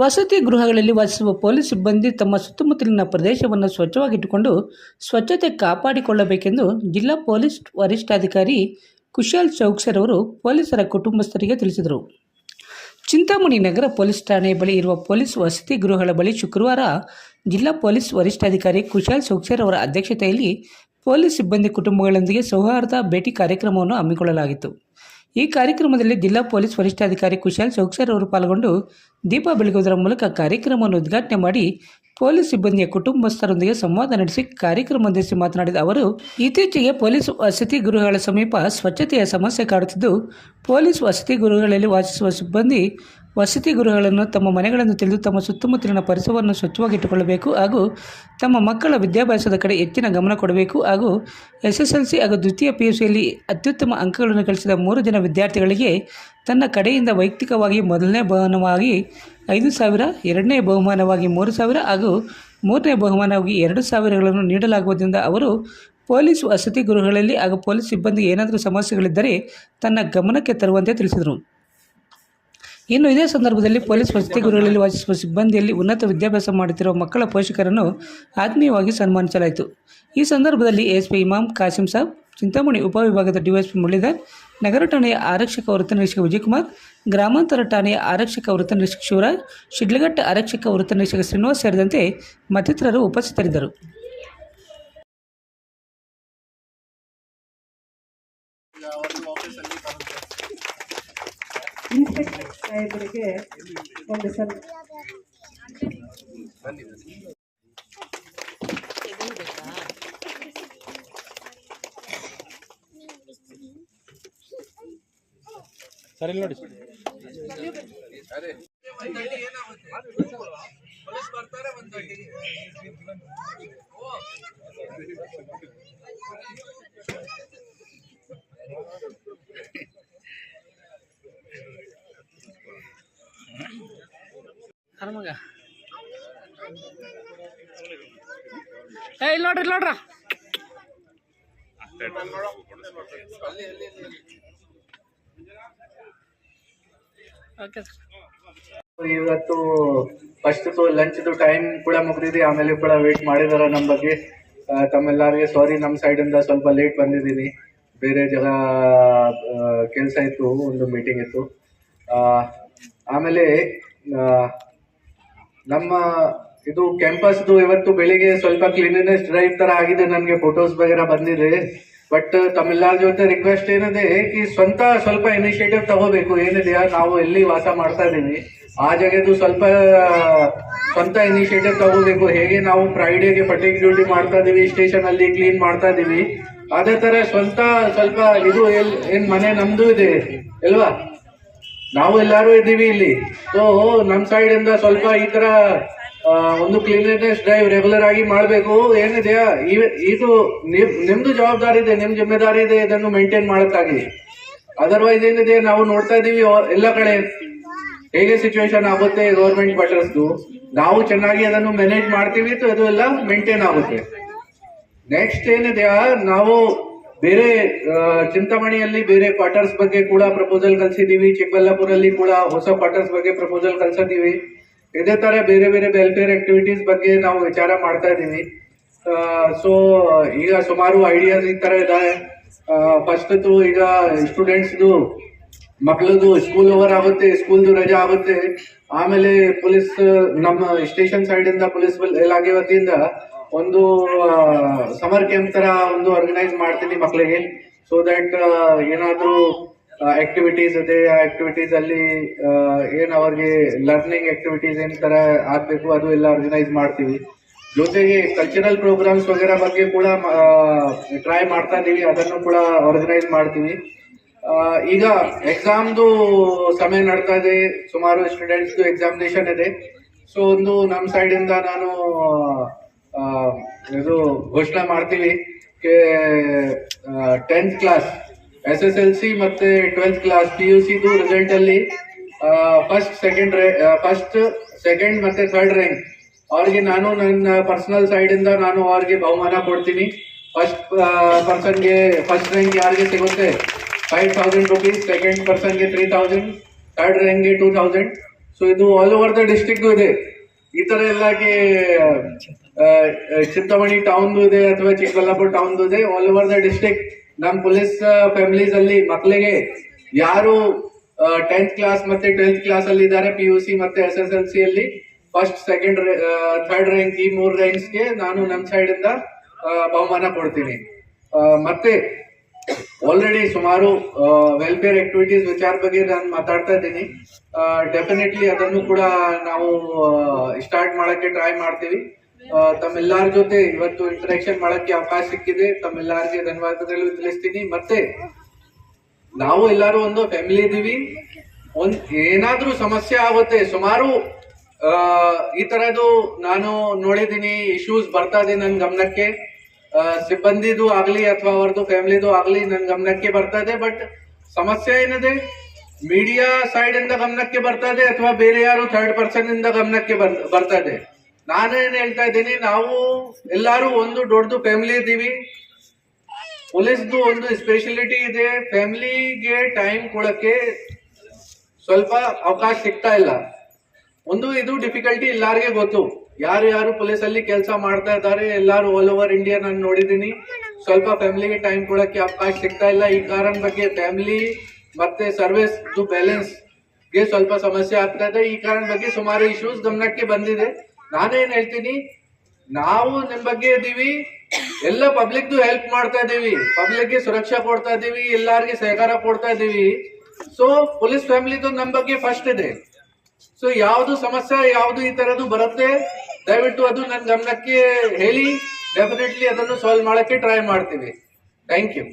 ವಸತಿ ಗೃಹಗಳಲ್ಲಿ ವಾಸಿಸುವ ಪೊಲೀಸ್ ಸಿಬ್ಬಂದಿ ತಮ್ಮ ಸುತ್ತಮುತ್ತಲಿನ ಪ್ರದೇಶವನ್ನು ಸ್ವಚ್ಛವಾಗಿಟ್ಟುಕೊಂಡು ಸ್ವಚ್ಛತೆ ಕಾಪಾಡಿಕೊಳ್ಳಬೇಕೆಂದು ಜಿಲ್ಲಾ ಪೊಲೀಸ್ ವರಿಷ್ಠಾಧಿಕಾರಿ ಕುಶಾಲ್ ಚೌಕ್ಸರ್ ಅವರು ಪೊಲೀಸರ ಕುಟುಂಬಸ್ಥರಿಗೆ ತಿಳಿಸಿದರು. ಚಿಂತಾಮಣಿ ನಗರ ಪೊಲೀಸ್ ಠಾಣೆ ಬಳಿ ಇರುವ ಪೊಲೀಸ್ ವಸತಿ ಗೃಹಗಳ ಬಳಿ ಶುಕ್ರವಾರ ಜಿಲ್ಲಾ ಪೊಲೀಸ್ ವರಿಷ್ಠಾಧಿಕಾರಿ ಕುಶಾಲ್ ಚೌಕ್ಸರ್ ಅವರ ಅಧ್ಯಕ್ಷತೆಯಲ್ಲಿ ಪೊಲೀಸ್ ಸಿಬ್ಬಂದಿ ಕುಟುಂಬಗಳೊಂದಿಗೆ ಸೌಹಾರ್ದ ಭೇಟಿ ಕಾರ್ಯಕ್ರಮವನ್ನು ಹಮ್ಮಿಕೊಳ್ಳಲಾಗಿತ್ತು. ಈ ಕಾರ್ಯಕ್ರಮದಲ್ಲಿ ಜಿಲ್ಲಾ ಪೊಲೀಸ್ ವರಿಷ್ಠಾಧಿಕಾರಿ ಕುಶಾಲ್ ಚೌಕ್ಸರ್ ಅವರು ಪಾಲ್ಗೊಂಡು ದೀಪ ಬೆಳಗುವುದರ ಮೂಲಕ ಕಾರ್ಯಕ್ರಮವನ್ನು ಉದ್ಘಾಟನೆ ಮಾಡಿ ಪೊಲೀಸ್ ಸಿಬ್ಬಂದಿಯ ಕುಟುಂಬಸ್ಥರೊಂದಿಗೆ ಸಂವಾದ ನಡೆಸಿ ಕಾರ್ಯಕ್ರಮ ಉದ್ದೇಶಿಸಿ ಮಾತನಾಡಿದ ಅವರು, ಇತ್ತೀಚೆಗೆ ಪೊಲೀಸ್ ವಸತಿ ಗೃಹಗಳ ಸಮೀಪ ಸ್ವಚ್ಛತೆಯ ಸಮಸ್ಯೆ ಕಾಡುತ್ತಿದ್ದು, ಪೊಲೀಸ್ ವಸತಿ ಗೃಹಗಳಲ್ಲಿ ವಾಸಿಸುವ ಸಿಬ್ಬಂದಿ ವಸತಿ ಗೃಹಗಳನ್ನು ತಮ್ಮ ಮನೆಗಳನ್ನು ತಿಳಿದು ತಮ್ಮ ಸುತ್ತಮುತ್ತಲಿನ ಪರಿಸರವನ್ನು ಸ್ವಚ್ಛವಾಗಿಟ್ಟುಕೊಳ್ಳಬೇಕು ಹಾಗೂ ತಮ್ಮ ಮಕ್ಕಳ ವಿದ್ಯಾಭ್ಯಾಸದ ಕಡೆ ಹೆಚ್ಚಿನ ಗಮನ ಕೊಡಬೇಕು ಹಾಗೂ SSLC ಹಾಗೂ ದ್ವಿತೀಯ PUCಯಲ್ಲಿ ಅತ್ಯುತ್ತಮ ಅಂಕಗಳನ್ನು ಗಳಿಸಿದ 3 ಜನ ವಿದ್ಯಾರ್ಥಿಗಳಿಗೆ ತನ್ನ ಕಡೆಯಿಂದ ವೈಯಕ್ತಿಕವಾಗಿ ಮೊದಲನೇ ಬಹುಮಾನವಾಗಿ 5,000, ಎರಡನೇ ಬಹುಮಾನವಾಗಿ 3,000 ಹಾಗೂ ಮೂರನೇ ಬಹುಮಾನವಾಗಿ 2,000ಗಳನ್ನು ನೀಡಲಾಗುವುದರಿಂದ ಅವರು ಪೊಲೀಸ್ ವಸತಿ ಗೃಹಗಳಲ್ಲಿ ಹಾಗೂ ಪೊಲೀಸ್ ಸಿಬ್ಬಂದಿ ಏನಾದರೂ ಸಮಸ್ಯೆಗಳಿದ್ದರೆ ತನ್ನ ಗಮನಕ್ಕೆ ತರುವಂತೆ ತಿಳಿಸಿದರು. ಇನ್ನು ಇದೇ ಸಂದರ್ಭದಲ್ಲಿ ಪೊಲೀಸ್ ವಸತಿ ಗೃಹಗಳಲ್ಲಿ ವಾಸಿಸುವ ಸಿಬ್ಬಂದಿಯಲ್ಲಿ ಉನ್ನತ ವಿದ್ಯಾಭ್ಯಾಸ ಮಾಡುತ್ತಿರುವ ಮಕ್ಕಳ ಪೋಷಕರನ್ನು ಆತ್ಮೀಯವಾಗಿ ಸನ್ಮಾನಿಸಲಾಯಿತು. ಈ ಸಂದರ್ಭದಲ್ಲಿ ASP ಇಮಾಮ್ ಕಾಸಿಂ ಸಾಬ್, ಚಿಂತಾಮಣಿ ಉಪವಿಭಾಗದ DYSP ಮುರಳೀಧರ್, ನಗರ ಠಾಣೆಯ ಆರಕ್ಷಕ ವೃತ್ತ ನಿರೀಕ್ಷಕ ವಿಜಯಕುಮಾರ್, ಗ್ರಾಮಾಂತರ ಠಾಣೆಯ ಆರಕ್ಷಕ ವೃತ್ತ ನಿರೀಕ್ಷಕ ಶಿವರಾಜ್, ಶಿಡ್ಲಘಟ್ಟ ಆರಕ್ಷಕ ವೃತ್ತ ನಿರೀಕ್ಷಕ ಶ್ರೀನಿವಾಸ್ ಸೇರಿದಂತೆ ಮತ್ತಿತರರು ಉಪಸ್ಥಿತರಿದ್ದರು. ಇನ್ಸ್ಪೆಕ್ಟರ್ ಸಾಹೇಬರಿಗೆ ಒಂದು ಸಲ ಸರಿ ನೋಡಿ ಮಗ ಇಲ್ಲಿ ನೋಡ್ರ ಇವತ್ತು ಫಸ್ಟ್ ಲಂಚ್ದು ಟೈಮ್ ಕೂಡ ಮುಗಿದಿದೆ, ಆಮೇಲೆ ಕೂಡ ವೇಟ್ ಮಾಡಿದಾರ ನಮ್ಮ ಬಗ್ಗೆ. ತಮ್ಮೆಲ್ಲರಿಗೆ ಸಾರಿ, ನಮ್ಮ ಸೈಡಿಂದ ಸ್ವಲ್ಪ ಲೇಟ್ ಬಂದಿದ್ದೀನಿ. ಬೇರೆ ಜಾಗ ಕೆಲಸ ಇತ್ತು, ಒಂದು ಮೀಟಿಂಗ್ ಇತ್ತು. ಆಮೇಲೆ ನಮ್ಮ ಇದು ಕ್ಯಾಂಪಸ್ದು ಇವತ್ತು ಬೆಳಿಗ್ಗೆ ಸ್ವಲ್ಪ ಕ್ಲೀನಿನೆಸ್ ಡ್ರೈವ್ ತರ ಆಗಿದೆ, ನನಗೆ ಫೋಟೋಸ್ ವಗೇರಾ ಬಂದಿದೆ. ಬಟ್ ತಮ್ಮೆಲ್ಲರ ಜೊತೆ ರಿಕ್ವೆಸ್ಟ್ ಏನಿದೆ ಕಿ ಸ್ವಂತ ಸ್ವಲ್ಪ ಇನಿಷಿಯೇಟಿವ್ ತಗೋಬೇಕು. ಏನಿದೆಯಾ, ನಾವು ಎಲ್ಲಿ ವಾಸ ಮಾಡ್ತಾ ಇದೀವಿ ಆ ಜಾಗದ್ದು ಸ್ವಲ್ಪ ಸ್ವಂತ ಇನಿಷಿಯೇಟಿವ್ ತಗೋಬೇಕು. ಹೇಗೆ ನಾವು ಫ್ರೈಡೇಗೆ ಪಟಿಕ್ ಡ್ಯೂಟಿ ಮಾಡ್ತಾ ಇದೀವಿ, ಸ್ಟೇಷನ್ ಅಲ್ಲಿ ಕ್ಲೀನ್ ಮಾಡ್ತಾ ಇದೀವಿ, ಅದೇ ತರ ಸ್ವಂತ ಸ್ವಲ್ಪ ಇದು ಏನ್ ಮನೆ ನಮ್ದು ಇದೆ ಅಲ್ವಾ, ನಾವು ಎಲ್ಲಾರು ಇದ್ದೀವಿ ಇಲ್ಲಿ. ಸೊ ನಮ್ ಸೈಡ್ ಇಂದ ಸ್ವಲ್ಪ ಈ ತರ ಒಂದು ಕ್ಲೀನ್ಲಿನೆಸ್ ಡ್ರೈವ್ ರೆಗ್ಯುಲರ್ ಆಗಿ ಮಾಡಬೇಕು. ಏನಿದೆಯಾ, ಇದು ನಿಮ್ದು ಜವಾಬ್ದಾರಿ ಇದೆ, ನಿಮ್ ಜಿಮ್ಮೆದಾರಿ ಇದೆ ಇದನ್ನು ಮೇಂಟೈನ್ ಮಾಡಕ್ಕಾಗಿ. ಅದರ್ವೈಸ್ ಏನಿದೆ, ನಾವು ನೋಡ್ತಾ ಇದೀವಿ ಎಲ್ಲ ಕಡೆ ಹೇಗೆ ಸಿಚುವೇಶನ್ ಆಗುತ್ತೆ ಗೌರ್ಮೆಂಟ್ ಕ್ವಾರ್ಟರ್ಸ್ದು. ನಾವು ಚೆನ್ನಾಗಿ ಅದನ್ನು ಮ್ಯಾನೇಜ್ ಮಾಡ್ತೀವಿ, ಅದು ಎಲ್ಲ ಮೇಂಟೈನ್ ಆಗುತ್ತೆ. ನೆಕ್ಸ್ಟ್ ಏನಿದೆಯಾ, ನಾವು ಬೇರೆ ಚಿಂತಾಮಣಿಯಲ್ಲಿ ಬೇರೆ ಕ್ವಾರ್ಟರ್ಸ್ ಬಗ್ಗೆ ಕೂಡ ಪ್ರಪೋಸಲ್ ಕಳ್ಸಿದೀವಿ, ಚಿಕ್ಕಬಳ್ಳಾಪುರಲ್ಲಿ ಕೂಡ ಹೊಸ ಕ್ವಾರ್ಟರ್ಸ್ ಬಗ್ಗೆ ಪ್ರಪೋಸಲ್ ಕಳ್ಸಿದೀವಿ. ಇದೇ ತರ ಬೇರೆ ಬೇರೆ ವೆಲ್ಫೇರ್ ಆಕ್ಟಿವಿಟೀಸ್ ಬಗ್ಗೆ ನಾವು ವಿಚಾರ ಮಾಡ್ತಾ ಇದೀವಿ. ಸೊ ಈಗ ಸುಮಾರು ಐಡಿಯಾಸ್ ಈ ತರ ಇದಾವೆ. ಫಸ್ಟ್ ಈಗ ಸ್ಟೂಡೆಂಟ್ಸ್ದು ಮಕ್ಕಳದು ಸ್ಕೂಲ್ ಓವರ್ ಆಗುತ್ತೆ, ಸ್ಕೂಲ್ದು ರಜಾ ಆಗುತ್ತೆ. ಆಮೇಲೆ ಪೊಲೀಸ್ ನಮ್ಮ ಸ್ಟೇಷನ್ ಸೈಡ್ ಇಂದ ಪೊಲೀಸ್ ಇಲಾಖೆ ವತಿಯಿಂದ ಒಂದು ಸಮರ್ ಕ್ಯಾಂಪ್ ತರ ಒಂದು ಆರ್ಗನೈಸ್ ಮಾಡ್ತೀನಿ ಮಕ್ಕಳಿಗೆ. ಸೊ ದಟ್ ಏನಾದ್ರೂ ಆಕ್ಟಿವಿಟೀಸ್ ಇದೆ, ಆ ಆಕ್ಟಿವಿಟೀಸ್ ಅಲ್ಲಿ ಏನ್ ಅವ್ರಿಗೆ ಲರ್ನಿಂಗ್ ಆಕ್ಟಿವಿಟೀಸ್ ಏನ್ ತರ ಆಗ್ಬೇಕು ಅದು ಎಲ್ಲ ಆರ್ಗನೈಸ್ ಮಾಡ್ತೀವಿ. ಜೊತೆಗೆ ಕಲ್ಚರಲ್ ಪ್ರೋಗ್ರಾಮ್ಸ್ ವಗೇರಾ ಬಗ್ಗೆ ಕೂಡ ಟ್ರೈ ಮಾಡ್ತಾ ಇದೀವಿ, ಅದನ್ನು ಕೂಡ ಆರ್ಗನೈಸ್ ಮಾಡ್ತೀವಿ. ಈಗ ಎಕ್ಸಾಮ್ದು ಸಮಯ ನಡ್ತಾ ಇದೆ, ಸುಮಾರು ಸ್ಟೂಡೆಂಟ್ಸ್ದು ಎಕ್ಸಾಮಿನೇಷನ್ ಇದೆ. ಸೊ ಒಂದು ನಮ್ಮ ಸೈಡ್ ಇಂದ ನಾನು ಇದು ಘೋಷಣೆ ಮಾಡ್ತೀವಿ, 10th ಕ್ಲಾಸ್ SSLC ಮತ್ತೆ 12th ಕ್ಲಾಸ್ PUCದು ರಿಸಲ್ಟ್ ಅಲ್ಲಿ ಫಸ್ಟ್ ಸೆಕೆಂಡ್ ಮತ್ತೆ ಥರ್ಡ್ ರ್ಯಾಂಕ್ ಅವ್ರಿಗೆ ನಾನು ನನ್ನ ಪರ್ಸನಲ್ ಸೈಡ್ ಇಂದ ನಾನು ಅವ್ರಿಗೆ ಬಹುಮಾನ ಕೊಡ್ತೀನಿ. ಫಸ್ಟ್ ಪರ್ಸನ್ಗೆ ಫಸ್ಟ್ ರ್ಯಾಂಕ್ ಯಾರಿಗೆ ಸಿಗುತ್ತೆ 5,000 rupees, ಸೆಕೆಂಡ್ ಪರ್ಸನ್ಗೆ 3,000, ಥರ್ಡ್ ರ್ಯಾಂಕ್ಗೆ 2,000. ಸೊ ಇದು ಆಲ್ ಓವರ್ ದ ಡಿಸ್ಟ್ರಿಕ್ಟ್ ಇದೆ. ಈ ತರ ಎಲ್ಲ ಚಿಂತಾಮಣಿ ಟೌನ್ ಇದೆ ಅಥವಾ ಚಿಕ್ಕಬಳ್ಳಾಪುರ ಟೌನ್ ಇದೆ, ಆಲ್ ಓವರ್ ದ ಡಿಸ್ಟ್ರಿಕ್ಟ್ ನಮ್ ಪೊಲೀಸ್ ಫ್ಯಾಮಿಲೀಸ್ ಅಲ್ಲಿ ಮಕ್ಕಳಿಗೆ ಯಾರು 10th ಕ್ಲಾಸ್ ಮತ್ತೆ 12th ಕ್ಲಾಸ್ ಅಲ್ಲಿ ಇದ್ದಾರೆ, PUC ಮತ್ತೆ SSLC ಅಲ್ಲಿ ಫಸ್ಟ್, ಸೆಕೆಂಡ್, ಥರ್ಡ್ ರ್ಯಾಂಕ್, ಈ 3 ರ್ಯಾಂಕ್ಸ್ ಗೆ ನಾನು ನನ್ನ ಸೈಡ್ ಇಂದ ಬಹುಮಾನ ಕೊಡ್ತೀನಿ. ಮತ್ತೆ ಆಲ್ರೆಡಿ ಸುಮಾರು ವೆಲ್ಫೇರ್ ಆಕ್ಟಿವಿಟೀಸ್ ವಿಚಾರ ಬಗ್ಗೆ ನಾನು ಮಾತಾಡ್ತಾ ಇದ್ದೀನಿ. ಡೆಫಿನೆಟ್ಲಿ ಅದನ್ನು ಕೂಡ ನಾವು ಸ್ಟಾರ್ಟ್ ಮಾಡಕ್ಕೆ ಟ್ರೈ ಮಾಡ್ತೀವಿ. ತಮ್ಮೆಲ್ಲರ ಜೊತೆ ಇವತ್ತು ಇಂಟರಾಕ್ಷನ್ ಮಾಡಕ್ಕೆ ಅವಕಾಶ ಸಿಕ್ಕಿದೆ, ತಮ್ಮೆಲ್ಲರಿಗೆ ಧನ್ಯವಾದಗಳು ತಿಳಿಸ್ತೀನಿ. ಮತ್ತೆ ನಾವು ಎಲ್ಲರೂ ಒಂದು ಫ್ಯಾಮಿಲಿ ಇದೀವಿ, ಏನಾದ್ರೂ ಸಮಸ್ಯೆ ಆಗುತ್ತೆ, ಸುಮಾರು ಈ ತರದ್ದು ನಾನು ನೋಡಿದೀನಿ, ಇಶ್ಯೂಸ್ ಬರ್ತಾ ಇದೆ ನನ್ನ ಗಮನಕ್ಕೆ, ಸಿಬ್ಬಂದಿದು ಆಗ್ಲಿ ಅಥವಾ ಅವ್ರದ್ದು ಫ್ಯಾಮಿಲಿದು ಆಗ್ಲಿ ನನ್ನ ಗಮನಕ್ಕೆ ಬರ್ತಾ ಇದೆ. ಬಟ್ ಸಮಸ್ಯೆ ಏನಿದೆ, ಮೀಡಿಯಾ ಸೈಡ್ ಇಂದ ಗಮನಕ್ಕೆ ಬರ್ತಾ ಇದೆ ಅಥವಾ ಬೇರೆ ಯಾರು ಥರ್ಡ್ ಪರ್ಸನ್ ಇಂದ ಗಮನಕ್ಕೆ ಬರ್ತಾ ಇದೆ. ನಾನೇನ್ ಹೇಳ್ತಾ ಇದ್ದೀನಿ, ನಾವು ಎಲ್ಲಾರು ಒಂದು ದೊಡ್ಡದು ಫ್ಯಾಮಿಲಿ ಇದ್ದೀವಿ. ಪೊಲೀಸ್ದು ಒಂದು ಸ್ಪೆಷಾಲಿಟಿ ಇದೆ, ಫ್ಯಾಮಿಲಿಗೆ ಟೈಮ್ ಕೊಡಕ್ಕೆ ಸ್ವಲ್ಪ ಅವಕಾಶ ಸಿಗ್ತಾ ಇಲ್ಲ. ಒಂದು ಇದು ಡಿಫಿಕಲ್ಟಿ ಎಲ್ಲಾರಿಗೆ ಗೊತ್ತು, ಯಾರು ಯಾರು ಪೊಲೀಸ್ ಅಲ್ಲಿ ಕೆಲಸ ಮಾಡ್ತಾ ಇದ್ದಾರೆ ಎಲ್ಲಾರು ಆಲ್ ಓವರ್ ಇಂಡಿಯಾ ನಾನು ನೋಡಿದೀನಿ, ಸ್ವಲ್ಪ ಫ್ಯಾಮಿಲಿಗೆ ಟೈಮ್ ಕೊಡಕ್ಕೆ ಅವಕಾಶ ಸಿಗ್ತಾ ಇಲ್ಲ. ಈ ಕಾರಣ ಬಗ್ಗೆ ಫ್ಯಾಮಿಲಿ ಮತ್ತೆ ಸರ್ವಿಸ್ ಬ್ಯಾಲೆನ್ಸ್ ಗೆ ಸ್ವಲ್ಪ ಸಮಸ್ಯೆ ಆಗ್ತಾ ಇದೆ. ಈ ಕಾರಣ ಬಗ್ಗೆ ಸುಮಾರು ಇಶ್ಯೂಸ್ ಗಮನಕ್ಕೆ ಬಂದಿದೆ. ನಾನೇನ್ ಹೇಳ್ತೀನಿ, ನಾವು ನಿಮ್ ಬಗ್ಗೆ ಇದೀವಿ, ಎಲ್ಲ ಪಬ್ಲಿಕ್ ಹೆಲ್ಪ್ ಮಾಡ್ತಾ ಇದೀವಿ, ಪಬ್ಲಿಕ್ ಗೆ ಸುರಕ್ಷಾ ಕೊಡ್ತಾ ಇದೀವಿ, ಎಲ್ಲಾರ್ಗೆ ಸಹಕಾರ ಕೊಡ್ತಾ ಇದೀವಿ. ಸೊ ಪೊಲೀಸ್ ಫ್ಯಾಮಿಲಿದು ನಮ್ ಬಗ್ಗೆ ಫಸ್ಟ್ ಇದೆ. ಸೊ ಯಾವ್ದು ಸಮಸ್ಯೆ, ಯಾವ್ದು ಈ ತರದ್ದು ಬರುತ್ತೆ, ದಯವಿಟ್ಟು ಅದು ನನ್ನ ಗಮನಕ್ಕೆ ಹೇಳಿ, ಡೆಫಿನೆಟ್ಲಿ ಅದನ್ನು ಸಾಲ್ವ್ ಮಾಡಕ್ಕೆ ಟ್ರೈ ಮಾಡ್ತೀವಿ. Thank you.